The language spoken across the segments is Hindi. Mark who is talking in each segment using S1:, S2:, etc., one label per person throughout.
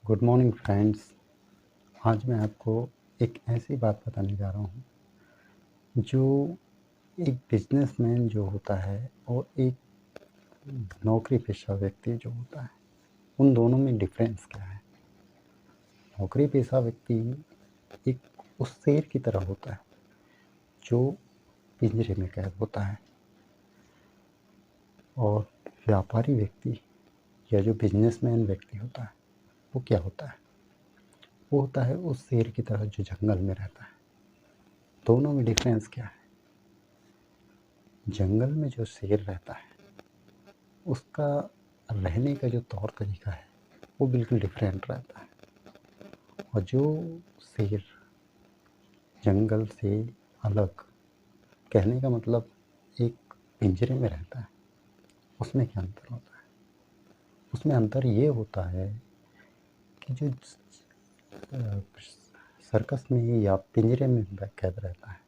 S1: Good morning friends. आज मैं आपको एक ऐसी बात बताने जा रहा हूँ जो एक बिजनेसमैन जो होता है और एक नौकरी पेशा व्यक्ति जो होता है, उन दोनों में डिफरेंस क्या है। नौकरी पेशा व्यक्ति एक उस शेर की तरह होता है जो पिंजरे में कैद होता है, और व्यापारी व्यक्ति या जो बिजनेसमैन व्यक्ति होता है वो क्या होता है, वो होता है उस शेर की तरह जो जंगल में रहता है। दोनों में डिफरेंस क्या है? जंगल में जो शेर रहता है उसका रहने का जो तौर तरीका है वो बिल्कुल डिफरेंट रहता है, और जो शेर जंगल से अलग, कहने का मतलब एक पिंजरे में रहता है, उसमें क्या अंतर होता है? उसमें अंतर ये होता है कि जो सर्कस में या पिंजरे में कैद रहता है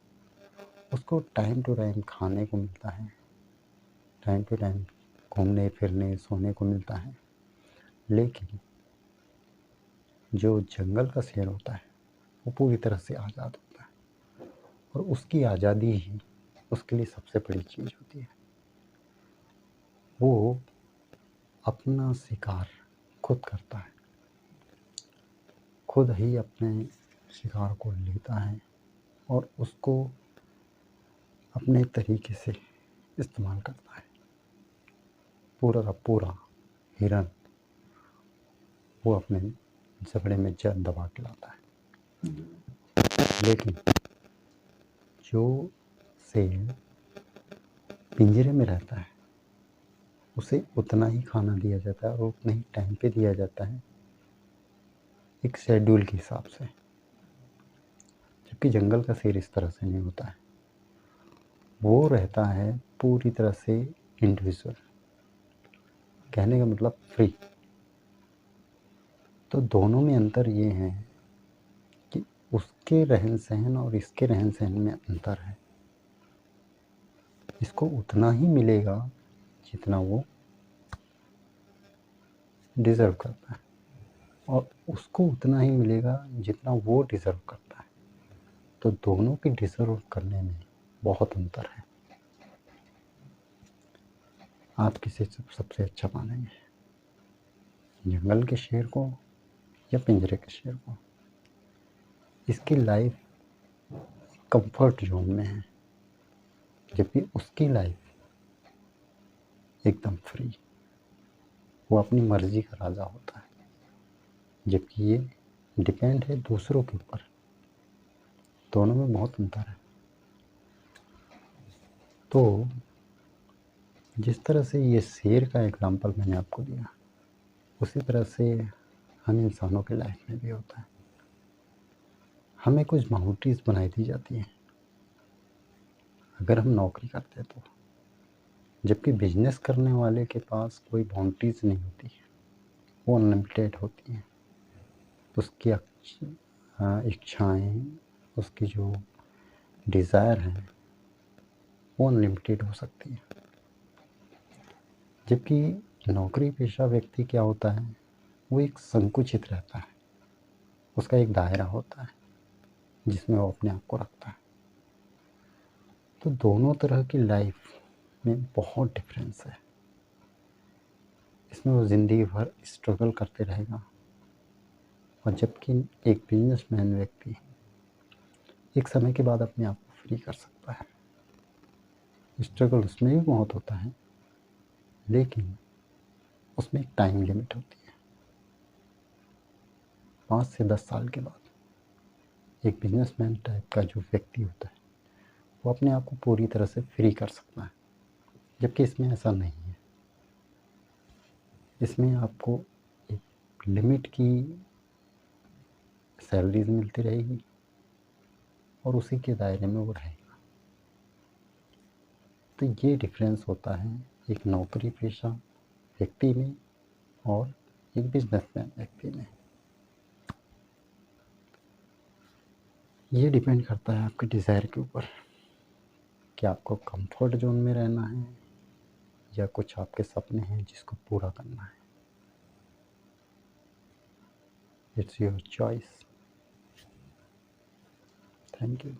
S1: उसको टाइम टू टाइम खाने को मिलता है, टाइम टू टाइम घूमने फिरने सोने को मिलता है। लेकिन जो जंगल का शेर होता है वो पूरी तरह से आज़ाद होता है, और उसकी आज़ादी ही उसके लिए सबसे बड़ी चीज़ होती है। वो अपना शिकार खुद करता है, खुद ही अपने शिकार को लेता है और उसको अपने तरीके से इस्तेमाल करता है। पूरा का पूरा हिरन वो अपने जबड़े में दबा के लाता है। लेकिन जो शेर पिंजरे में रहता है उसे उतना ही खाना दिया जाता है और उतने ही टाइम पे दिया जाता है, एक शेड्यूल के हिसाब से। जबकि जंगल का शेर इस तरह से नहीं होता है, वो रहता है पूरी तरह से इंडिविजुअल, कहने का मतलब फ्री। तो दोनों में अंतर ये है कि उसके रहन सहन और इसके रहन सहन में अंतर है। इसको उतना ही मिलेगा जितना वो डिज़र्व करता है, और उसको उतना ही मिलेगा जितना वो डिज़र्व करता है। तो दोनों की डिज़र्व करने में बहुत अंतर है। आप किसे सबसे अच्छा मानेंगे, जंगल के शेर को या पिंजरे के शेर को? इसकी लाइफ कंफर्ट जोन में है, जबकि उसकी लाइफ एकदम फ्री, वो अपनी मर्जी का राजा होता है। जबकि ये डिपेंड है दूसरों के ऊपर। दोनों में बहुत अंतर है। तो जिस तरह से ये शेर का एग्जाम्पल मैंने आपको दिया, उसी तरह से हम इंसानों के लाइफ में भी होता है। हमें कुछ बाउंड्रीज बनाई दी जाती हैं अगर हम नौकरी करते हैं तो, जबकि बिजनेस करने वाले के पास कोई बाउंड्रीज नहीं होती है, वो अनलिमिटेड होती हैं। उसकी इच्छाएं, उसकी जो डिज़ायर हैं वो अनलिमिटेड हो सकती है। जबकि नौकरी पेशा व्यक्ति क्या होता है, वो एक संकुचित रहता है, उसका एक दायरा होता है जिसमें वो अपने आप को रखता है। तो दोनों तरह की लाइफ में बहुत डिफरेंस है। इसमें वो ज़िंदगी भर स्ट्रगल करते रहेगा, और जबकि एक बिजनेसमैन व्यक्ति एक समय के बाद अपने आप को फ्री कर सकता है। स्ट्रगल उसमें भी बहुत होता है, लेकिन उसमें एक टाइम लिमिट होती है। 5 से 10 साल के बाद एक बिजनेसमैन टाइप का जो व्यक्ति होता है वो अपने आप को पूरी तरह से फ्री कर सकता है। जबकि इसमें ऐसा नहीं है। इसमें आपको एक लिमिट की सैलरीज मिलती रहेगी और उसी के दायरे में वो रहेगा। तो ये डिफरेंस होता है एक नौकरी पेशा व्यक्ति में और एक बिजनेसमैन व्यक्ति में। ये डिपेंड करता है आपके डिज़ायर के ऊपर कि आपको कंफर्ट जोन में रहना है या कुछ आपके सपने हैं जिसको पूरा करना है। It's your choice. Thank you.